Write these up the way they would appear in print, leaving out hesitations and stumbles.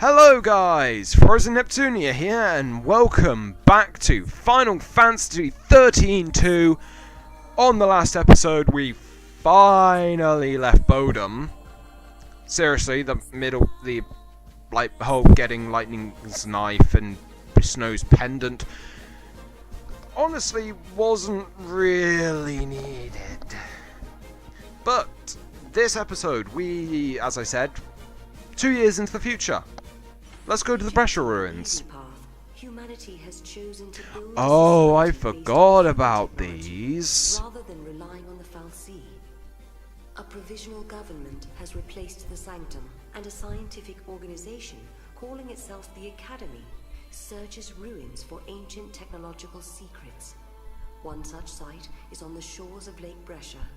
Hello guys, Frozen Neptunia here, and welcome back to Final Fantasy XIII-2. On the last episode, we finally left Bodum. Seriously, the whole getting Lightning's knife and Snow's pendant honestly wasn't really needed. But this episode, we, as I said, 2 years into the future. Let's go to the Brescia ruins. Oh, I forgot about these. Rather than relying on the fal'Cie, a provisional government has replaced the Sanctum, and a scientific organization calling itself the Academy searches ruins for ancient technological secrets. One such site is on the shores of Lake Brescia,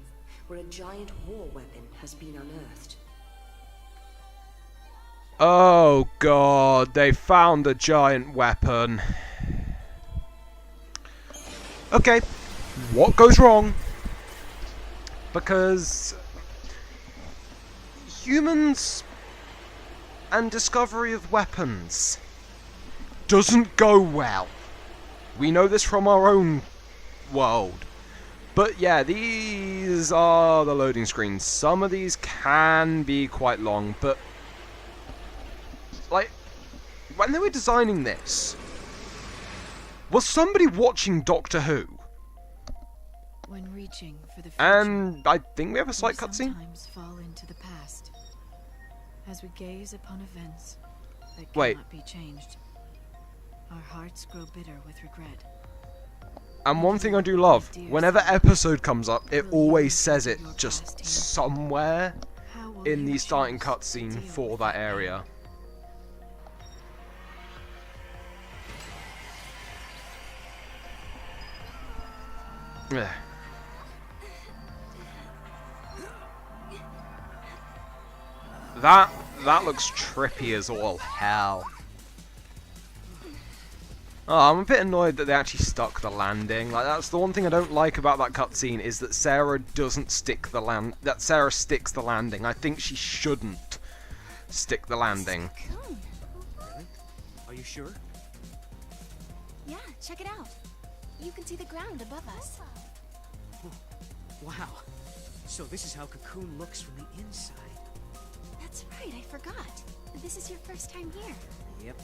where a giant war weapon has been unearthed. Oh god, they found a giant weapon. Okay, what goes wrong? Because humans and discovery of weapons doesn't go well. We know this from our own world. But yeah, these are the loading screens. Some of these can be quite long, but like, when they were designing this, was somebody watching Doctor Who? When reaching for the future, And I think we have a slight we cutscene. sometimes fall into the past as we gaze upon events that Wait. cannot be changed. Our hearts grow bitter with regret. And one thing I do love, whenever episode comes up, it always says it just somewhere How will in you the starting choose to cutscene deal for with that it? area. Ugh. That looks trippy as all hell. Oh, I'm a bit annoyed that they actually stuck the landing. Like, that's the one thing I don't like about that cutscene, is that Sarah doesn't stick the that Sarah sticks the landing. I think she shouldn't stick the landing. Cool. Really? Are you sure? Yeah, check it out. You can see the ground above us. Wow. So this is how Cocoon looks from the inside. That's right, I forgot. This is your first time here. Yep.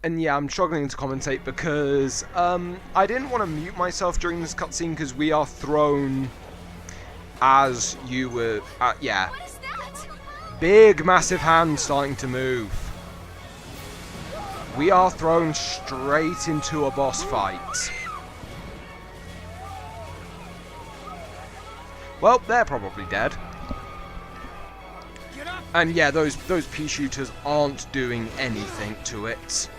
And yeah, I'm struggling to commentate because I didn't want to mute myself during this cutscene because we are thrown as you were. Yeah, What is that? big, massive hand starting to move. We are thrown straight into a boss fight. Well, they're probably dead. And yeah, those pea shooters aren't doing anything to it.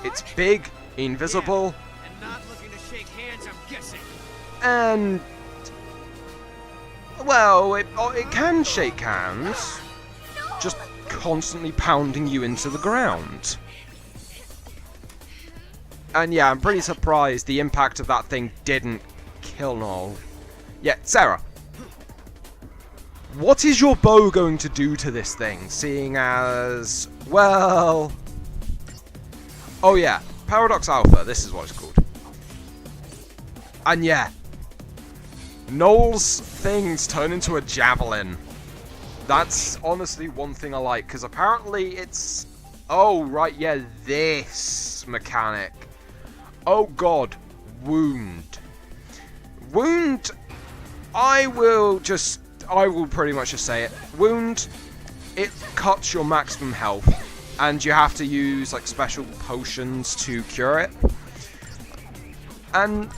It's big, invisible, And not looking to shake hands, I'm guessing. and well, it can shake hands, just constantly pounding you into the ground. And yeah, I'm pretty surprised the impact of that thing didn't kill Noel. Yeah, Sarah, what is your bow going to do to this thing, seeing as, well... Oh yeah, Paradox Alpha, this is what it's called. And yeah, Noel's things turn into a javelin. That's honestly one thing I like, because apparently it's... Oh, right, yeah, this mechanic. Oh god, Wound. Wound, I will pretty much just say it. Wound, it cuts your maximum health, and you have to use like special potions to cure it. And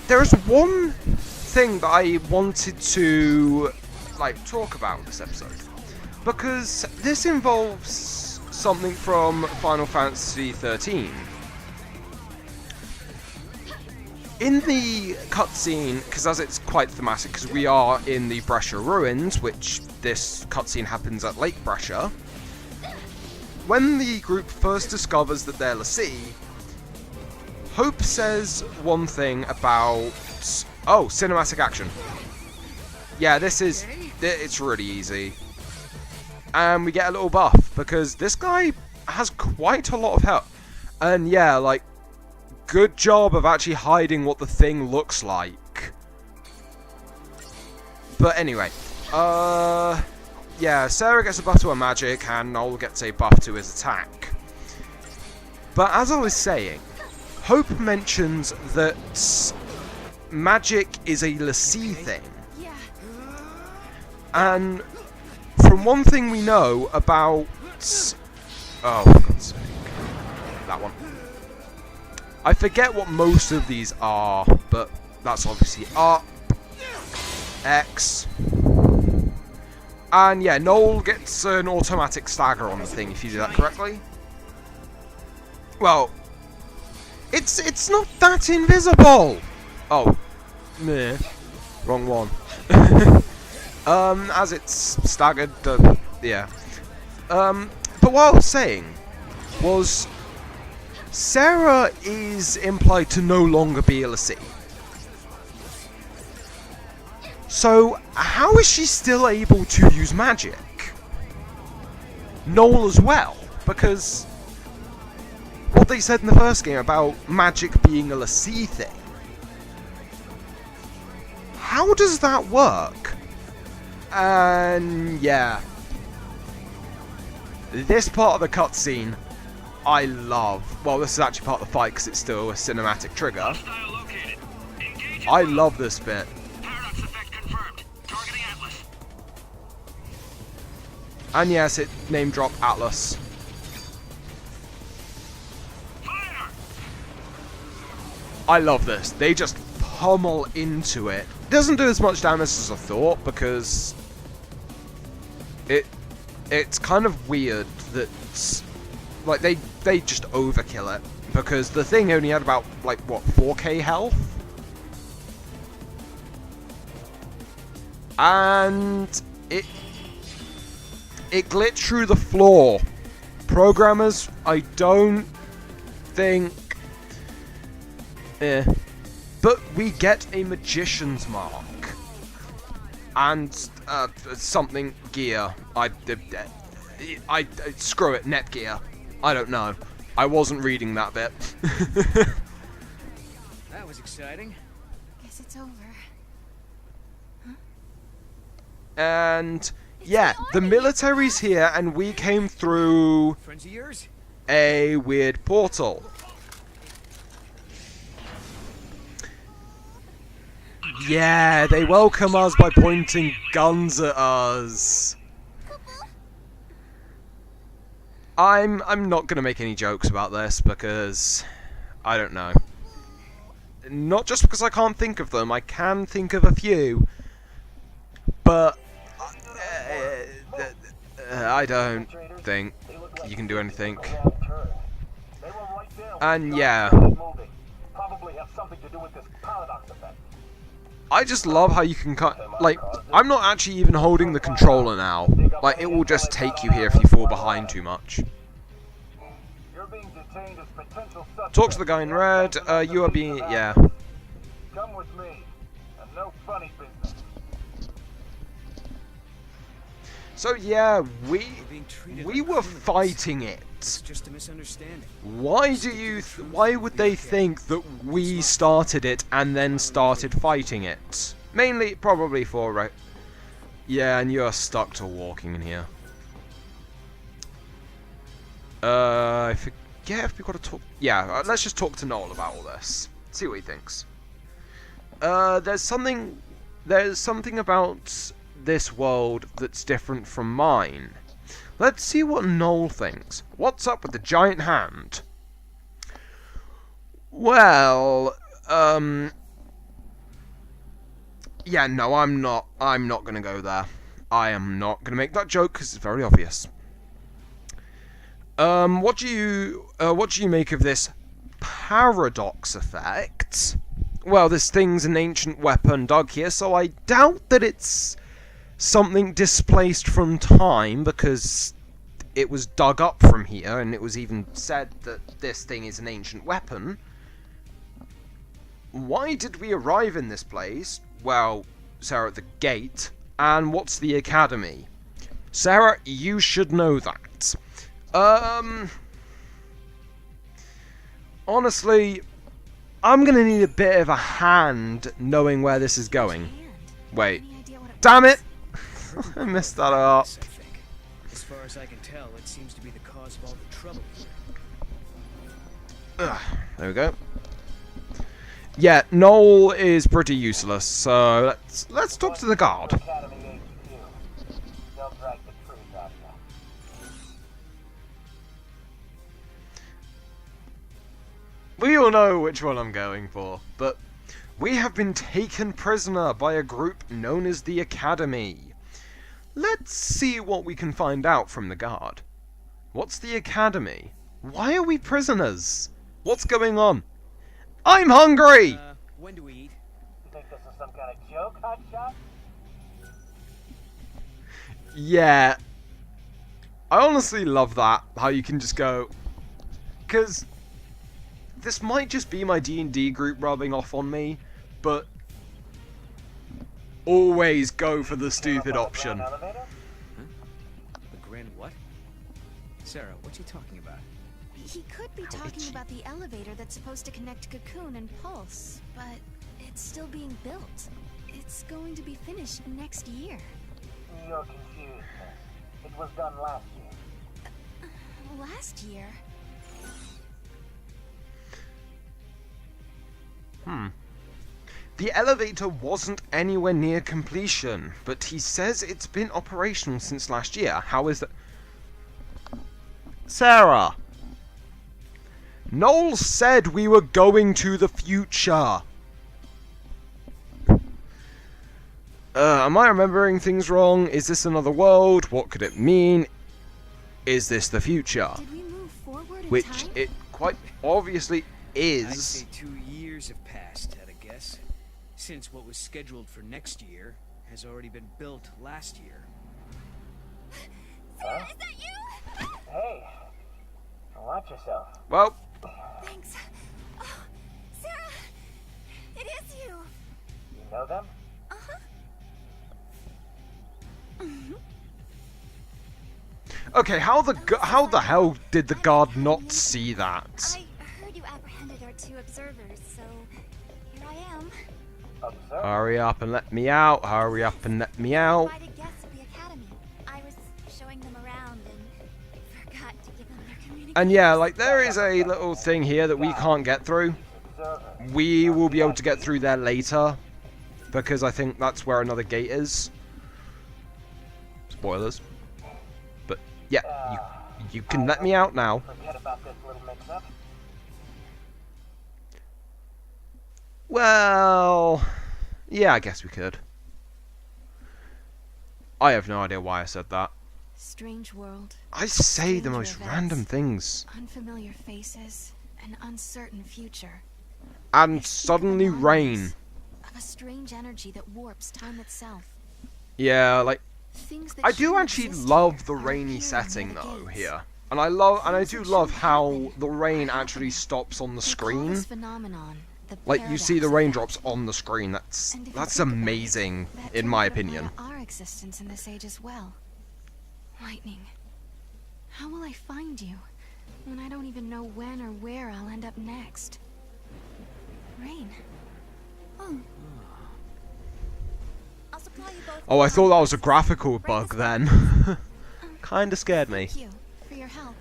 there is one thing that I wanted to like talk about in this episode, because this involves something from Final Fantasy XIII. In the cutscene, because as it's quite thematic, because we are in the Brescia ruins, which this cutscene happens at Lake Brescia. When the group first discovers that they're l'Cie, Hope says one thing about... Oh, cinematic action. yeah, it's really easy. And we get a little buff, because this guy has quite a lot of health. And yeah, like, good job of actually hiding what the thing looks like. But anyway, yeah, Sarah gets a buff to her magic, and Noel gets a buff to his attack. But as I was saying, Hope mentions that magic is a l'Cie thing. Yeah. And from one thing we know about... Oh, for God's sake. That one. I forget what most of these are, but that's obviously up, X. And yeah, Noel gets an automatic stagger on the thing if you do that correctly. Well, it's not that invisible! Oh. Meh. Wrong one. As it's staggered, yeah. But what I was saying was, Sarah is implied to no longer be a l'Cie. So, how is she still able to use magic? Noel as well, because what they said in the first game about magic being a l'Cie thing. How does that work? And yeah. This part of the cutscene, I love. Well, this is actually part of the fight because it's still a cinematic trigger. I love this bit. Paradox effect confirmed. Targeting Atlas. And yes, it name drop Atlas. Fire! I love this. They just pummel into it. Doesn't do as much damage as I thought because it's kind of weird that like they just overkill it because the thing only had about like what 4k health. And it glitched through the floor. Programmers, I don't think... But we get a Magician's Mark. And something gear. I screw it, Netgear. I don't know. I wasn't reading that bit. That was exciting. Guess it's over. And yeah, the military's here and we came through Friends of yours? a weird portal. Yeah, they welcome us by pointing guns at us. I'm not gonna make any jokes about this because I don't know. Not just because I can't think of them, I can think of a few. But I don't think you can do anything. And yeah, I just love how you can like, I'm not actually even holding the controller now. Like, it will just take you here if you fall behind too much. Talk to the guy in red. You are being, yeah. Come with me, and no funny business. So yeah, We're being treated we like were criminals. fighting it. It's just a misunderstanding. Why do you? Why would they think that we started it and then started fighting it? Mainly, probably for right. Yeah, and you're stuck to walking in here. I forget if we've got to talk. Yeah, let's just talk to Noel about all this. See what he thinks. There's something about this world that's different from mine. Let's see what Noel thinks. What's up with the giant hand? Well, yeah, no, I'm not gonna go there. I am not gonna make that joke because it's very obvious. What do you make of this paradox effect? Well, this thing's an ancient weapon dug here, so I doubt that it's something displaced from time, because it was dug up from here, and it was even said that this thing is an ancient weapon. Why did we arrive in this place? Well, Sarah at the gate, and what's the academy? Sarah, you should know that. Honestly, I'm gonna need a bit of a hand knowing where this is going. Wait. Any idea what it Damn was? it! I messed that up. I think. As far as I can tell, it seems to be the cause of all the trouble here. There we go. Yeah, Noel is pretty useless, so let's talk to the guard. Academy HQ. They'll drag the truth out of you. We all know which one I'm going for, but we have been taken prisoner by a group known as the Academy. Let's see what we can find out from the guard. What's the Academy? Why are we prisoners? What's going on? I'm hungry! When do we eat? You think this is some kind of joke, hotshot? Yeah. I honestly love that, how you can just go... Because this might just be my D&D group rubbing off on me, but always go for the stupid option. Elevator? The grand what? Sarah, what you talking about? He could be talking about the elevator that's supposed to connect Cocoon and Pulse, but it's still being built. It's going to be finished next year. You're confused, miss. It was done last year. Last year? The elevator wasn't anywhere near completion, but he says it's been operational since last year. How is that? Sarah! Noel said we were going to the future. Am I remembering things wrong? Is this another world? What could it mean? Is this the future? Did we move forward in Which time? it quite obviously I'd is. say 2 years have passed, at a guess. Since what was scheduled for next year has already been built last year. Huh? Is that you? Hey, watch yourself. Well, Thanks. Oh, Sarah! It is you! You know them? Uh-huh. okay, how the hell did the guard not see that? I heard you apprehended our 2 observers, so here I am. Observe. Hurry up and let me out. Hurry up and let me out. Invited guests of the academy. I was showing them around and forgot to give them their communication. And yeah, like there is a little thing here that we can't get through. Observer. We will be able to get through there later, because I think that's where another gate is. Spoilers. But yeah, you can let me out now. Forget about this little mix-up. Well, yeah, I guess we could. I have no idea why I said that. Strange world, I say the Stranger most events. random things. unfamiliar faces, an uncertain future. And Speak of suddenly anomalies, rain. Of a strange energy that warps time itself. Yeah, like Things that I do shouldn't actually exist love here the are rainy appearing setting near the though gates. here. And I do love how the rain actually stops on the They call screen. this phenomenon the Like you see the paradox raindrops effect. on the screen. That's And if you think about it, amazing that in can my apply opinion. to our existence in this age as well. Lightning. How will I find you when I don't even know when or where I'll end up next? Rain. Oh. I'll supply you both. Oh, I with thought that was a context. graphical Right bug this then. Kinda scared me. Thank you for your help.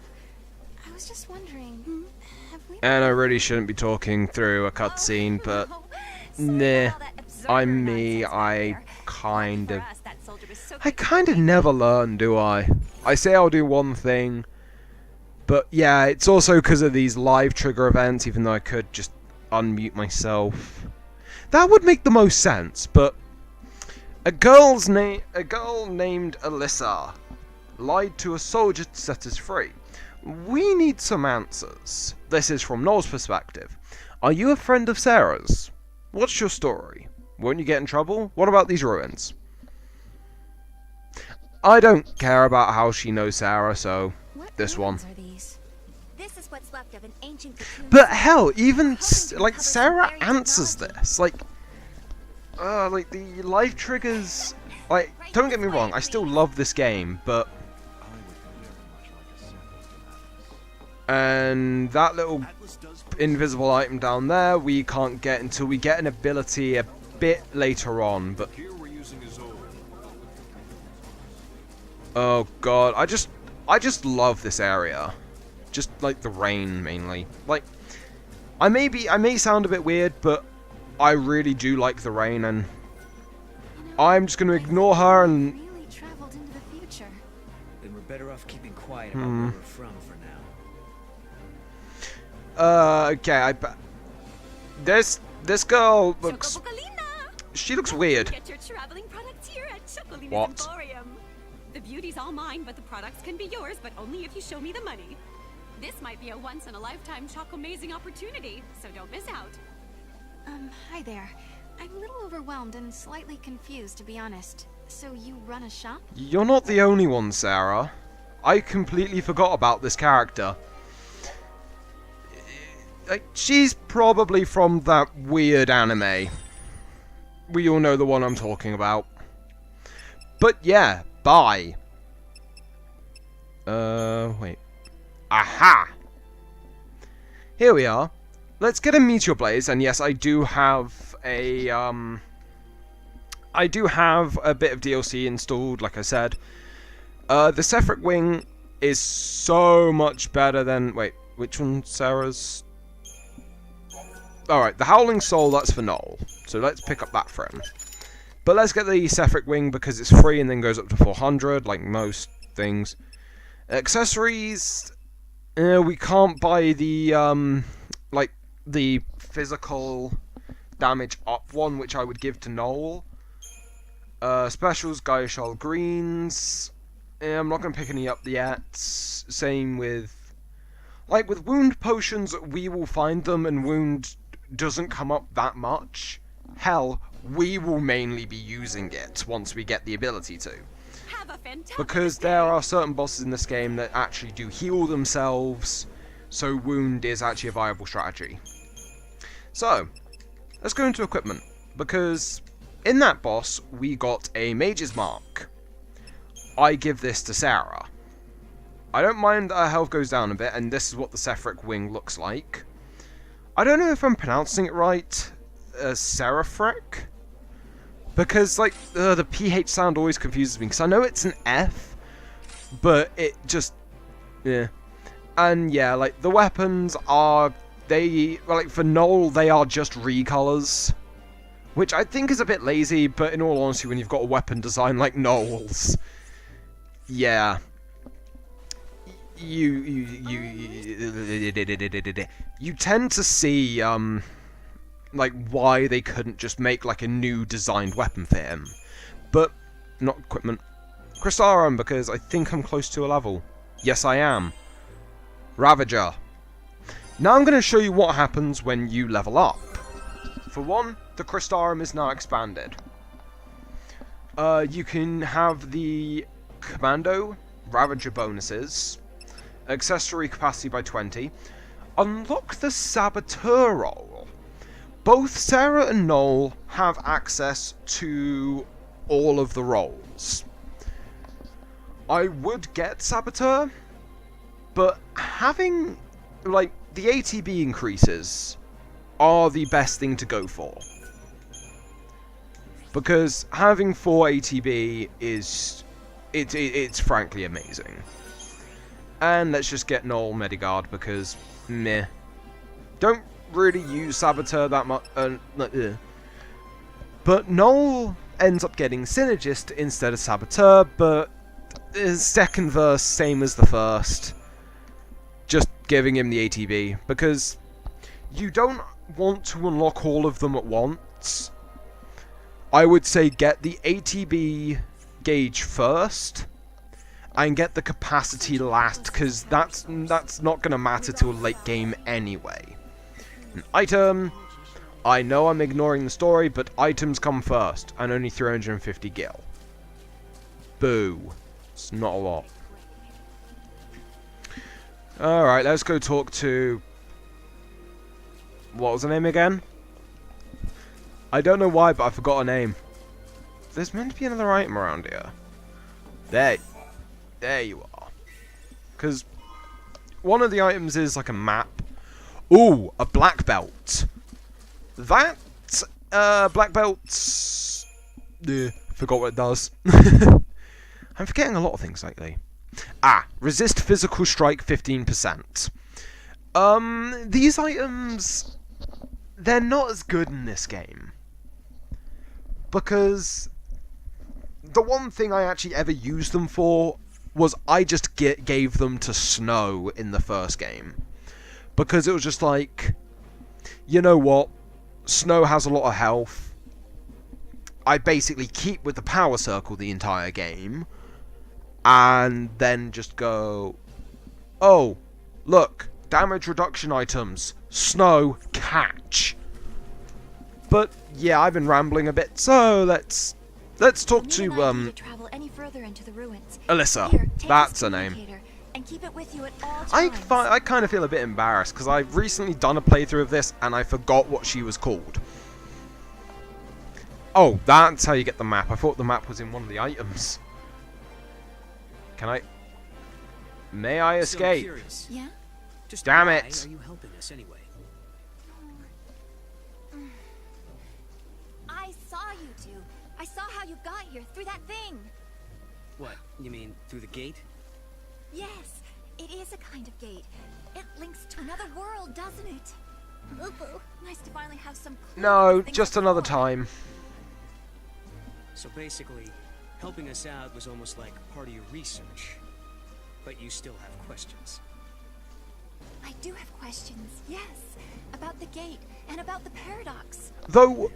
I was just wondering, have we... And I really shouldn't be talking through a cutscene, but nah, I'm me. I kind of never learn, do I? I say I'll do one thing, but yeah, it's also because of these live trigger events, even though I could just unmute myself. That would make the most sense, but a girl named Alyssa lied to a soldier to set us free. We need some answers. This is from Noel's perspective. Are you a friend of Sarah's? What's your story? Won't you get in trouble? What about these ruins? I don't care about how she knows Sarah, so What this one. ruins are these? This is what's left of an ancient cocoon. But hell, even like Sarah answers this. Like, like the life triggers. Like, don't get me wrong, I still love this game, but and that little invisible item down there we can't get until we get an ability a bit later on. But oh god, I just love this area. Just like the rain mainly. Like, I may sound a bit weird, but I really do like the rain, and I'm just gonna ignore her and Really traveled into the future. Then we're better off keeping quiet about where we're from for now. okay, this girl looks, she looks weird. Get your traveling products here at Chocolina's What? Emporium. The beauty's all mine, but the products can be yours, but only if you show me the money. This might be a once-in-a-lifetime choco-amazing opportunity, so don't miss out. Hi there. I'm a little overwhelmed and slightly confused, to be honest. So you run a shop? You're not the only one, Sarah. I completely forgot about this character. Like, she's probably from that weird anime. We all know the one I'm talking about. But yeah, bye. Wait. Aha! Here we are. Let's get a Meteor Blaze, and yes, I do have a bit of DLC installed, like I said. The Sephric Wing is so much better than... Wait, which one, Sarah's? Alright, the Howling Soul, that's for Noel. So let's pick up that for him. But let's get the Sephric Wing because it's free and then goes up to 400, like most things. Accessories... we can't buy the, like, the physical damage up one, which I would give to Noel. Specials, Gaishal Greens. I'm not going to pick any up yet. Same with... Like, with wound potions, we will find them, and wound doesn't come up that much. Hell, we will mainly be using it once we get the ability to. Have a fantastic Because there are certain bosses in this game that actually do heal themselves, so wound is actually a viable strategy. So, let's go into equipment, because in that boss we got a Mage's Mark. I give this to Sarah. I don't mind that her health goes down a bit, and this is what the Sephric Wing looks like. I don't know if I'm pronouncing it right, Seraphric? Because, like, the PH sound always confuses me, because I know it's an F, but it just... yeah. And, yeah, like, the weapons are... well, like, for Noel, they are just recolors. Which I think is a bit lazy, but in all honesty, when you've got a weapon design like Noel's... yeah. You tend to see, like, why they couldn't just make, like, a new designed weapon for him. But, not equipment. Chrysarum, because I think I'm close to a level. Yes, I am. Ravager. Now I'm going to show you what happens when you level up. For one, the Chrysarum is now expanded. You can have the Commando, Ravager bonuses, accessory capacity by 20, unlock the Saboteur role. Both Sarah and Noel have access to all of the roles. I would get Saboteur, but having, like, the ATB increases are the best thing to go for. Because having 4 ATB is... it's frankly amazing. And let's just get Noel Medigard because, meh. Don't really use Saboteur that much. But Noel ends up getting Synergist instead of Saboteur, but his second verse, same as the first. Just giving him the ATB, because you don't want to unlock all of them at once. I would say get the ATB gauge first, and get the capacity last, because that's not going to matter till late game anyway. An item, I know I'm ignoring the story, but items come first, and only 350 gil. Boo. It's not a lot. Alright, let's go talk to... what was her name again? I don't know why, but I forgot her name. There's meant to be another item around here. There you are. Because one of the items is like a map. Ooh, a black belt. That black belt. Forgot what it does. I'm forgetting a lot of things lately. Resist physical strike 15%. These items, they're not as good in this game. Because the one thing I actually ever used them for was I just gave them to Snow in the first game. Because it was just like, you know what? Snow has a lot of health. I basically keep with the power circle the entire game. And then just go, oh, look, damage reduction items, Snow, catch. But yeah, I've been rambling a bit, so let's talk to travel any further into the ruins. Alyssa. Here, take That's this her name. communicator and keep it with you at all I times. kind of feel a bit embarrassed because I've recently done a playthrough of this and I forgot what she was called. Oh, that's how you get the map. I thought the map was in one of the items. May I So escape? curious. Yeah? Just Damn why it. are you helping us anyway? I saw you two. I saw how you got here through that thing. What, you mean through the gate? Yes, it is a kind of gate. It links to another world, doesn't it? Boo-boo. Nice to finally have some clue No, what things just are another for. time. So basically, helping us out was almost like part of your research. But you still have questions. I do have questions, yes. About the gate and about the paradox. Though,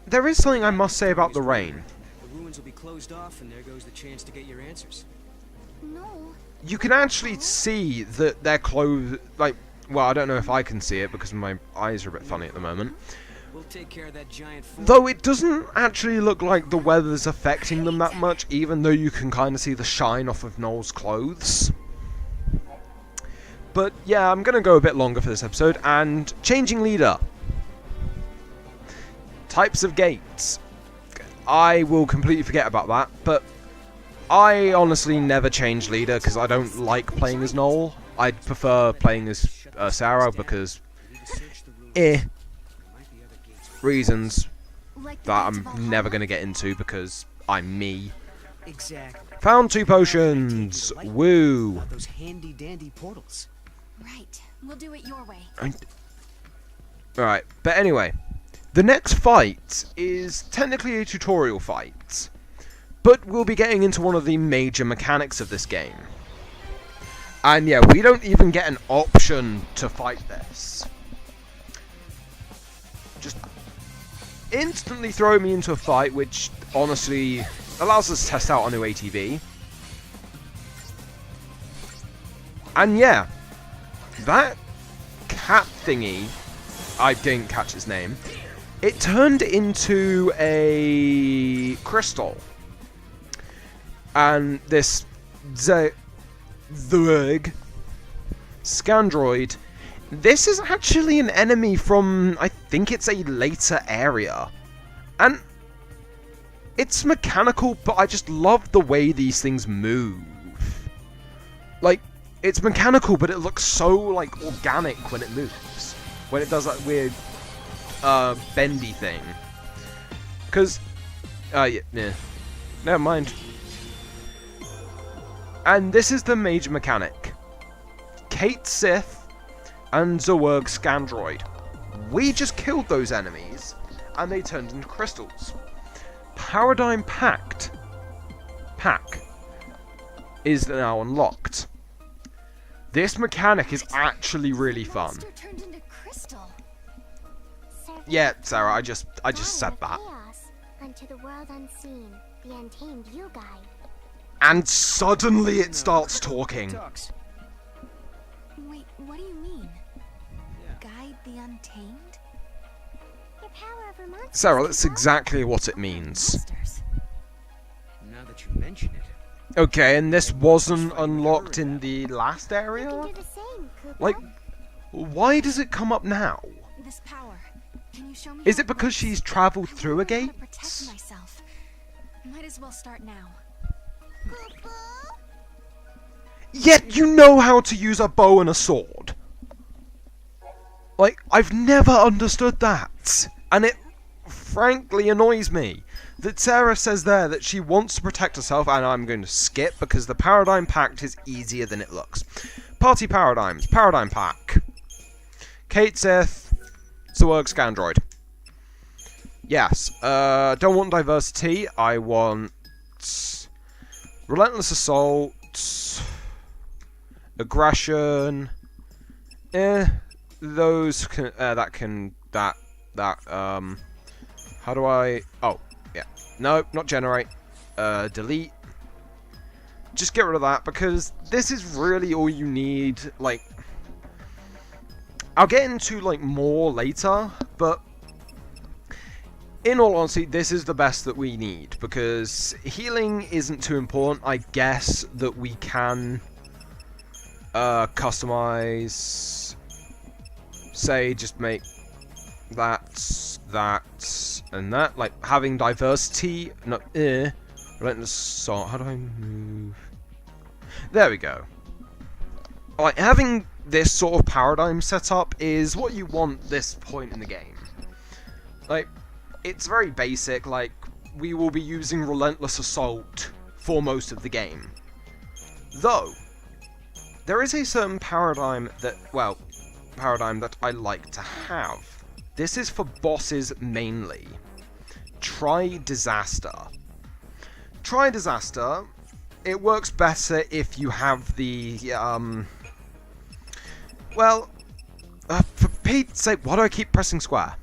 there is something I must say about the rain. The ruins will be closed off, and there goes the chance to get your answers. No. You can actually see that they're closed, like, well, I don't know if I can see it because my eyes are a bit funny at the moment. We'll take care of that giant fort. Though it doesn't actually look like the weather's affecting them that much, even though you can kind of see the shine off of Noel's clothes. But yeah, I'm going to go a bit longer for this episode, and changing leader. Types of gates. I will completely forget about that, but I honestly never change leader because I don't like playing as Noel. I'd prefer playing as Sarah because, reasons Like the that gates of I'm never Valhalla? going to get into because I'm me. Exactly. Found 2 potions! Woo! About those handy dandy portals. Right. We'll do it your way. Alright, but anyway. The next fight is technically a tutorial fight. But we'll be getting into one of the major mechanics of this game. And yeah, we don't even get an option to fight this. Just instantly throw me into a fight, which honestly allows us to test out our new ATV. And yeah, that cat thingy, I didn't catch his name, it turned into a crystal. And this Zerg Scandroid, this is actually an enemy from, I think it's a later area. And it's mechanical, but I just love the way these things move. Like, it's mechanical, but it looks so, like, organic when it moves. When it does that weird, bendy thing. Because, yeah. Never mind. And this is the major mechanic. Kate Sith and Zerg Scandroid. We just killed those enemies, and they turned into crystals. Paradigm Pack is now unlocked. This mechanic is actually really fun. Monster turned into crystal. Yeah, Sarah, I just said that. Chaos unto the world unseen, the untamed you guide. And suddenly it starts talking. Talks. Wait, what do you mean? Yeah. Guide the untamed? Your power over monsters. Sarah, that's can exactly what it means. Monsters. Now that you mention it. Okay, and this wasn't unlocked in the last You area? can do the same, Koopa. Like, why does it come up now? This power. Can you show me Is how it because works? she's travelled I through a wanna know how gate? to protect myself. Might as well start now. Yet you know how to use a bow and a sword. Like, I've never understood that. And it frankly annoys me that Sarah says there that she wants to protect herself, and I'm going to skip because the Paradigm Pact is easier than it looks. Party Paradigms. Paradigm Pack. Kate Sith. Zerg Scandroid. Yes. Don't want diversity. I want relentless assault. Aggression. Those can, how do I, oh, yeah, no, not generate, delete, just get rid of that, because this is really all you need. Like, I'll get into, like, more later, but in all honesty, this is the best that we need, because healing isn't too important. I guess that we can, customize, say, just make that, and that. Like, having diversity, not, relentless assault. How do I move? There we go. Like, having this sort of paradigm set up is what you want this point in the game. Like, it's very basic. Like, we will be using relentless assault for most of the game. Though, there is a certain paradigm that, well, paradigm that I like to have. This is for bosses mainly. Try Disaster. Try Disaster. It works better if you have the, well, for Pete's sake, why do I keep pressing square?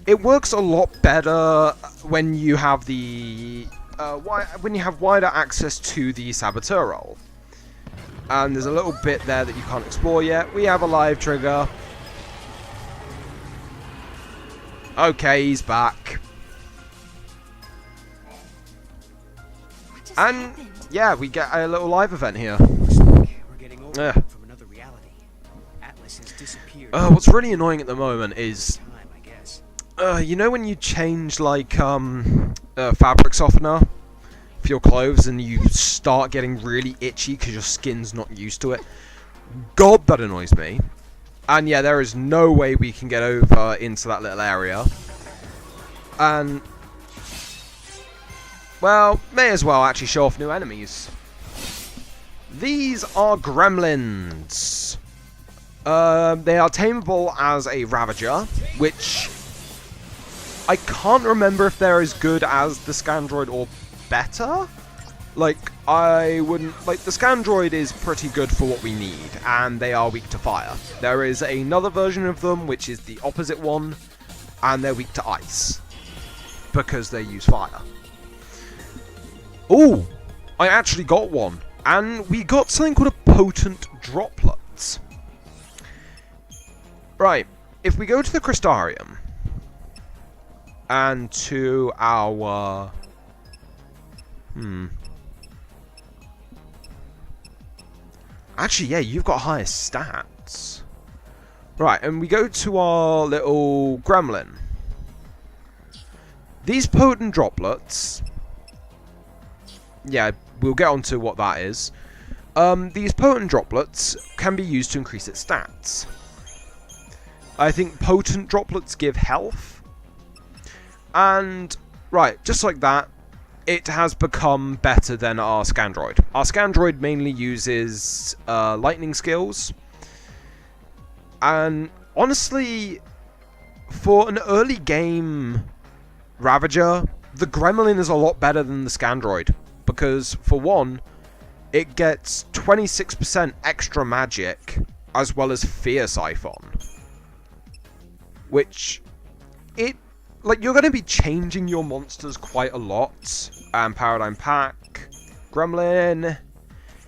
It works a lot better when you have the, when you have wider access to the Saboteur role. And there's a little bit there that you can't explore yet. We have a live trigger. Okay, he's back. And happened? yeah, we get a little live event here. Looks like we're getting over from another reality. Atlas has disappeared. What's really annoying at the moment is, Time, I guess. you know when you change like fabric softener for your clothes and you start getting really itchy because your skin's not used to it? God, that annoys me. And yeah, there is no way we can get over into that little area. And, well, may as well actually show off new enemies. These are gremlins. They are tameable as a Ravager, which I can't remember if they're as good as the Scandroid or better. Like, I wouldn't, like, the Scandroid is pretty good for what we need, and they are weak to fire. There is another version of them, which is the opposite one, and they're weak to ice, because they use fire. Ooh, I actually got one, and we got something called a Potent Droplet. Right, if we go to the Crystarium, and to our, actually, yeah, you've got higher stats. Right, and we go to our little gremlin. These Potent Droplets, yeah, we'll get onto what that is. These Potent Droplets can be used to increase its stats. I think Potent Droplets give health. And, right, just like that, it has become better than our Scandroid. Our Scandroid mainly uses lightning skills. And honestly, for an early game Ravager, the Gremlin is a lot better than the Scandroid. Because, for one, it gets 26% extra magic, as well as Fear Siphon. Which, like, you're going to be changing your monsters quite a lot. Paradigm Pack, Gremlin.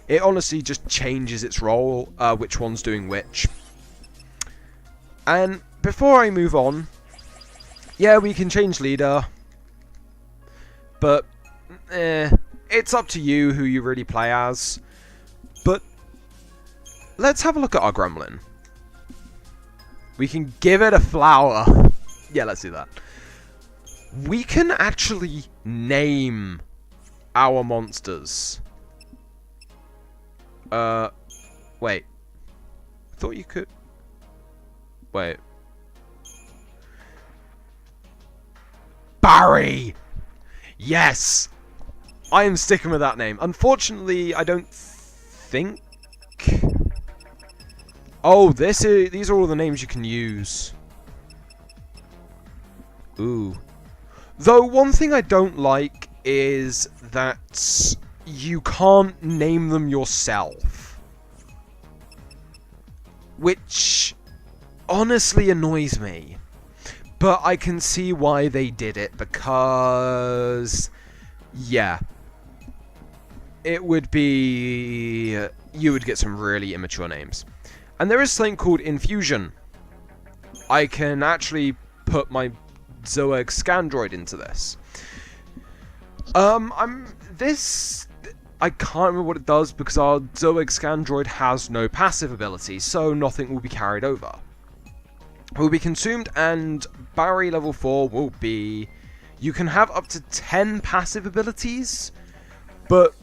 It honestly just changes its role, which one's doing which. And before I move on, yeah, we can change leader. But, it's up to you who you really play as. But, let's have a look at our Gremlin. We can give it a flower. Yeah, let's do that. We can actually name our monsters. Wait. I thought you could... Wait. Barry! Yes! I am sticking with that name. Unfortunately, I don't think... Oh, these are all the names you can use. Ooh. Though, one thing I don't like is that you can't name them yourself. Which honestly annoys me. But I can see why they did it, because... yeah. It would be... you would get some really immature names. And there is something called Infusion. I can actually put my Zoeg Scandroid into this. I can't remember what it does because our Zoeg Scandroid has no passive ability, so nothing will be carried over. It will be consumed, and Barry level 4 will be... you can have up to 10 passive abilities, but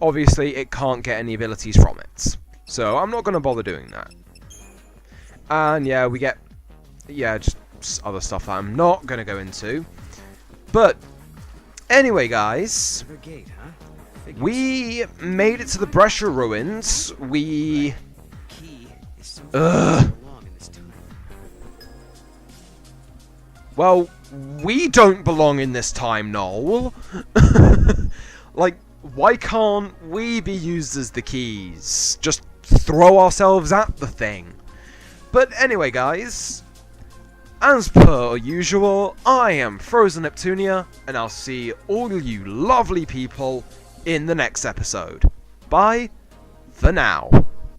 obviously it can't get any abilities from it. So I'm not going to bother doing that. And yeah, we get... yeah, just other stuff that I'm not going to go into. But anyway, guys, Gate, huh? we made it to the Brescia ruins. We... Key is something that belong in this time. well, we don't belong in this time, Noel. Like, why can't we be used as the keys? Just throw ourselves at the thing. But anyway, guys, as per usual, I am Frozen Neptunia, and I'll see all you lovely people in the next episode. Bye for now.